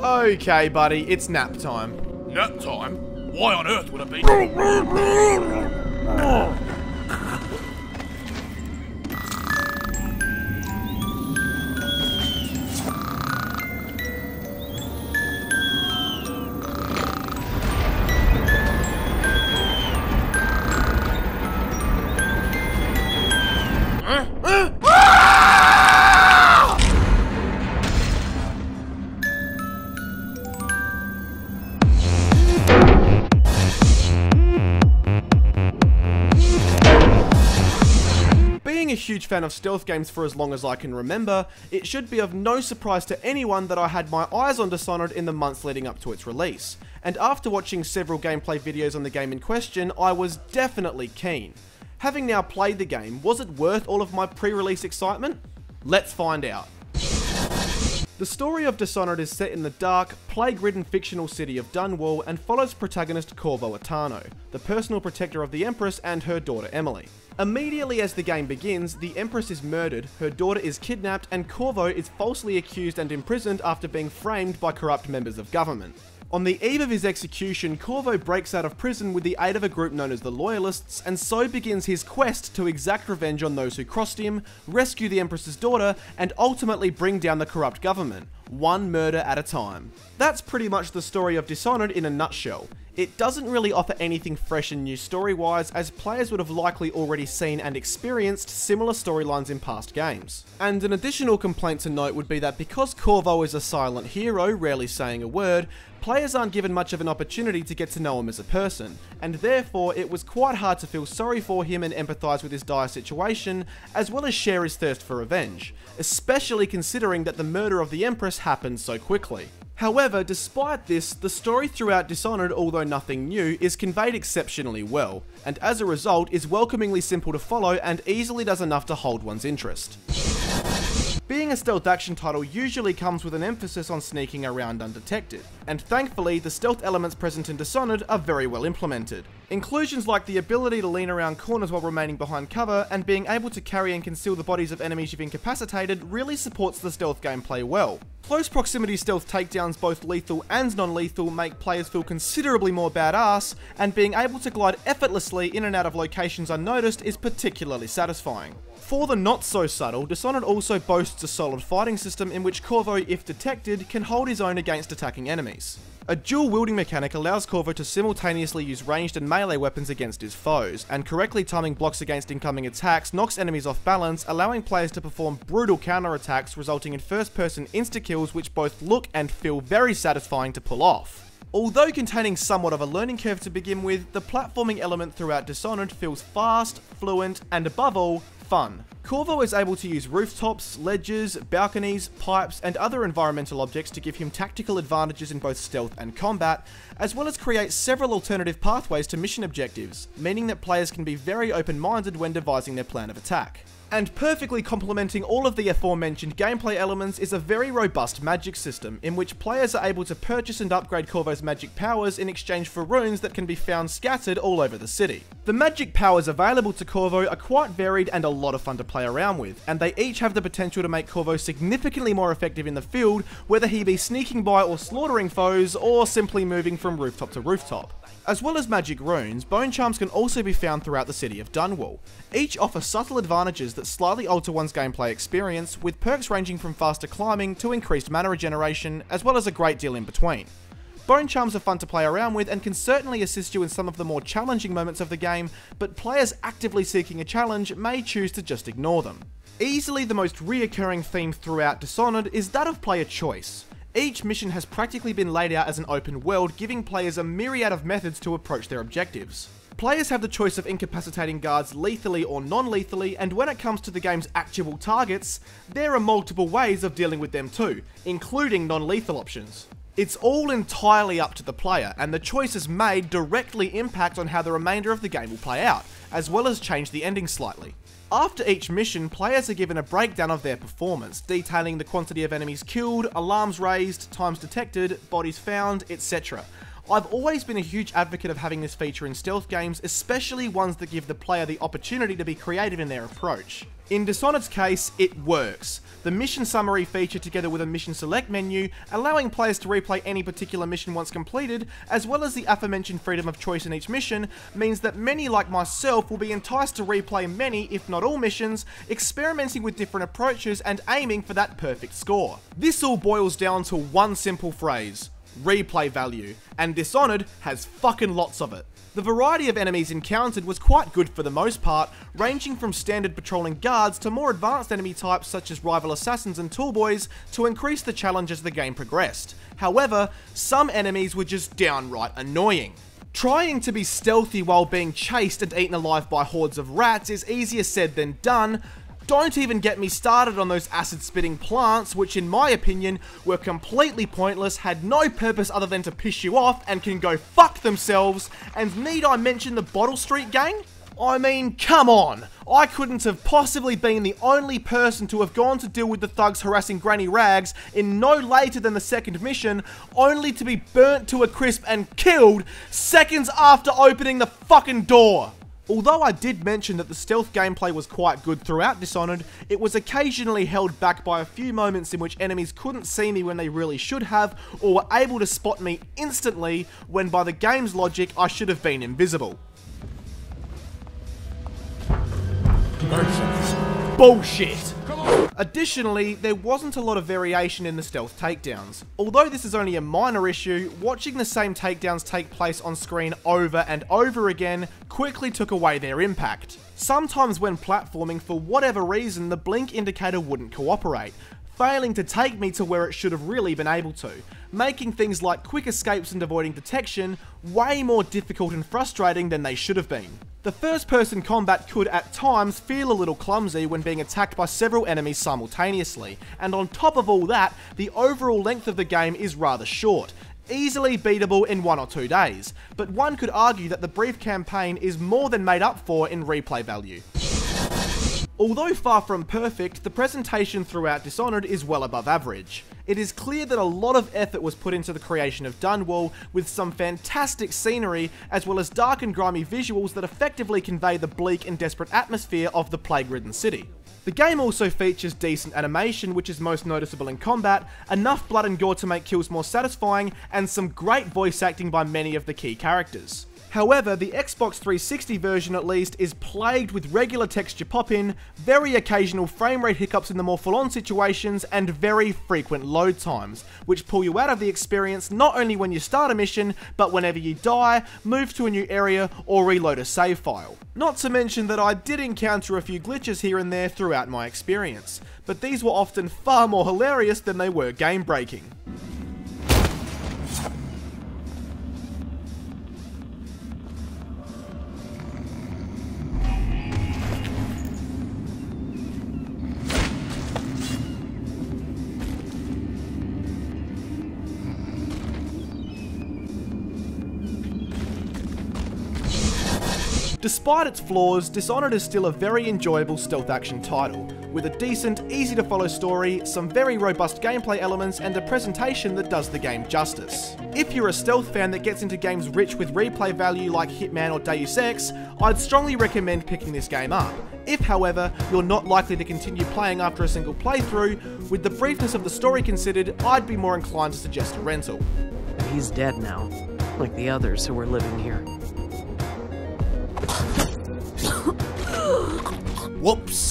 Okay, buddy, it's nap time. Nap time? Why on earth would it be? Being a huge fan of stealth games for as long as I can remember, it should be of no surprise to anyone that I had my eyes on Dishonored in the months leading up to its release, and after watching several gameplay videos on the game in question, I was definitely keen. Having now played the game, was it worth all of my pre-release excitement? Let's find out. The story of Dishonored is set in the dark, plague-ridden fictional city of Dunwall and follows protagonist Corvo Attano, the personal protector of the Empress and her daughter Emily. Immediately as the game begins, the Empress is murdered, her daughter is kidnapped, and Corvo is falsely accused and imprisoned after being framed by corrupt members of government. On the eve of his execution, Corvo breaks out of prison with the aid of a group known as the Loyalists, and so begins his quest to exact revenge on those who crossed him, rescue the Empress's daughter, and ultimately bring down the corrupt government, one murder at a time. That's pretty much the story of Dishonored in a nutshell. It doesn't really offer anything fresh and new story-wise, as players would have likely already seen and experienced similar storylines in past games. And an additional complaint to note would be that because Corvo is a silent hero, rarely saying a word, players aren't given much of an opportunity to get to know him as a person, and therefore it was quite hard to feel sorry for him and empathise with his dire situation, as well as share his thirst for revenge, especially considering that the murder of the Empress happened so quickly. However, despite this, the story throughout Dishonored, although nothing new, is conveyed exceptionally well, and as a result is welcomingly simple to follow and easily does enough to hold one's interest. Being a stealth action title usually comes with an emphasis on sneaking around undetected, and thankfully the stealth elements present in Dishonored are very well implemented. Inclusions like the ability to lean around corners while remaining behind cover, and being able to carry and conceal the bodies of enemies you've incapacitated really supports the stealth gameplay well. Close proximity stealth takedowns, both lethal and non-lethal, make players feel considerably more badass, and being able to glide effortlessly in and out of locations unnoticed is particularly satisfying. For the not so subtle, Dishonored also boasts a solid fighting system in which Corvo, if detected, can hold his own against attacking enemies. A dual wielding mechanic allows Corvo to simultaneously use ranged and melee weapons against his foes, and correctly timing blocks against incoming attacks knocks enemies off balance, allowing players to perform brutal counter-attacks, resulting in first-person insta-kills which both look and feel very satisfying to pull off. Although containing somewhat of a learning curve to begin with, the platforming element throughout Dishonored feels fast, fluent, and above all, fun. Corvo is able to use rooftops, ledges, balconies, pipes, and other environmental objects to give him tactical advantages in both stealth and combat, as well as create several alternative pathways to mission objectives, meaning that players can be very open-minded when devising their plan of attack. And perfectly complementing all of the aforementioned gameplay elements is a very robust magic system, in which players are able to purchase and upgrade Corvo's magic powers in exchange for runes that can be found scattered all over the city. The magic powers available to Corvo are quite varied and a lot of fun to play around with, and they each have the potential to make Corvo significantly more effective in the field, whether he be sneaking by or slaughtering foes, or simply moving from rooftop to rooftop. As well as magic runes, bone charms can also be found throughout the city of Dunwall. Each offer subtle advantages that slightly alter one's gameplay experience, with perks ranging from faster climbing to increased mana regeneration, as well as a great deal in between. Bone charms are fun to play around with and can certainly assist you in some of the more challenging moments of the game, but players actively seeking a challenge may choose to just ignore them. Easily the most reoccurring theme throughout Dishonored is that of player choice. Each mission has practically been laid out as an open world, giving players a myriad of methods to approach their objectives. Players have the choice of incapacitating guards lethally or non-lethally, and when it comes to the game's actual targets, there are multiple ways of dealing with them too, including non-lethal options. It's all entirely up to the player, and the choices made directly impact on how the remainder of the game will play out, as well as change the ending slightly. After each mission, players are given a breakdown of their performance, detailing the quantity of enemies killed, alarms raised, times detected, bodies found, etc. I've always been a huge advocate of having this feature in stealth games, especially ones that give the player the opportunity to be creative in their approach. In Dishonored's case, it works. The mission summary feature together with a mission select menu, allowing players to replay any particular mission once completed, as well as the aforementioned freedom of choice in each mission, means that many like myself will be enticed to replay many, if not all missions, experimenting with different approaches and aiming for that perfect score. This all boils down to one simple phrase: replay value, and Dishonored has fucking lots of it. The variety of enemies encountered was quite good for the most part, ranging from standard patrolling guards to more advanced enemy types such as rival assassins and toolboys to increase the challenge as the game progressed. However, some enemies were just downright annoying. Trying to be stealthy while being chased and eaten alive by hordes of rats is easier said than done. Don't even get me started on those acid-spitting plants, which in my opinion were completely pointless, had no purpose other than to piss you off, and can go fuck themselves. And need I mention the Bottle Street gang? I mean, come on! I couldn't have possibly been the only person to have gone to deal with the thugs harassing Granny Rags in no later than the second mission, only to be burnt to a crisp and killed seconds after opening the fucking door. Although I did mention that the stealth gameplay was quite good throughout Dishonored, it was occasionally held back by a few moments in which enemies couldn't see me when they really should have, or were able to spot me instantly when by the game's logic I should have been invisible. Bullshit! Additionally, there wasn't a lot of variation in the stealth takedowns. Although this is only a minor issue, watching the same takedowns take place on screen over and over again quickly took away their impact. Sometimes when platforming, for whatever reason, the blink indicator wouldn't cooperate, failing to take me to where it should have really been able to, making things like quick escapes and avoiding detection way more difficult and frustrating than they should have been. The first-person combat could at times feel a little clumsy when being attacked by several enemies simultaneously, and on top of all that, the overall length of the game is rather short, easily beatable in 1 or 2 days, but one could argue that the brief campaign is more than made up for in replay value. Although far from perfect, the presentation throughout Dishonored is well above average. It is clear that a lot of effort was put into the creation of Dunwall, with some fantastic scenery, as well as dark and grimy visuals that effectively convey the bleak and desperate atmosphere of the plague-ridden city. The game also features decent animation, which is most noticeable in combat, enough blood and gore to make kills more satisfying, and some great voice acting by many of the key characters. However, the Xbox 360 version at least is plagued with regular texture pop-in, very occasional frame rate hiccups in the more full-on situations, and very frequent load times, which pull you out of the experience not only when you start a mission, but whenever you die, move to a new area, or reload a save file. Not to mention that I did encounter a few glitches here and there throughout my experience, but these were often far more hilarious than they were game-breaking. Despite its flaws, Dishonored is still a very enjoyable stealth action title, with a decent, easy to follow story, some very robust gameplay elements, and a presentation that does the game justice. If you're a stealth fan that gets into games rich with replay value like Hitman or Deus Ex, I'd strongly recommend picking this game up. If, however, you're not likely to continue playing after a single playthrough, with the briefness of the story considered, I'd be more inclined to suggest a rental. He's dead now, like the others who were living here. Whoops.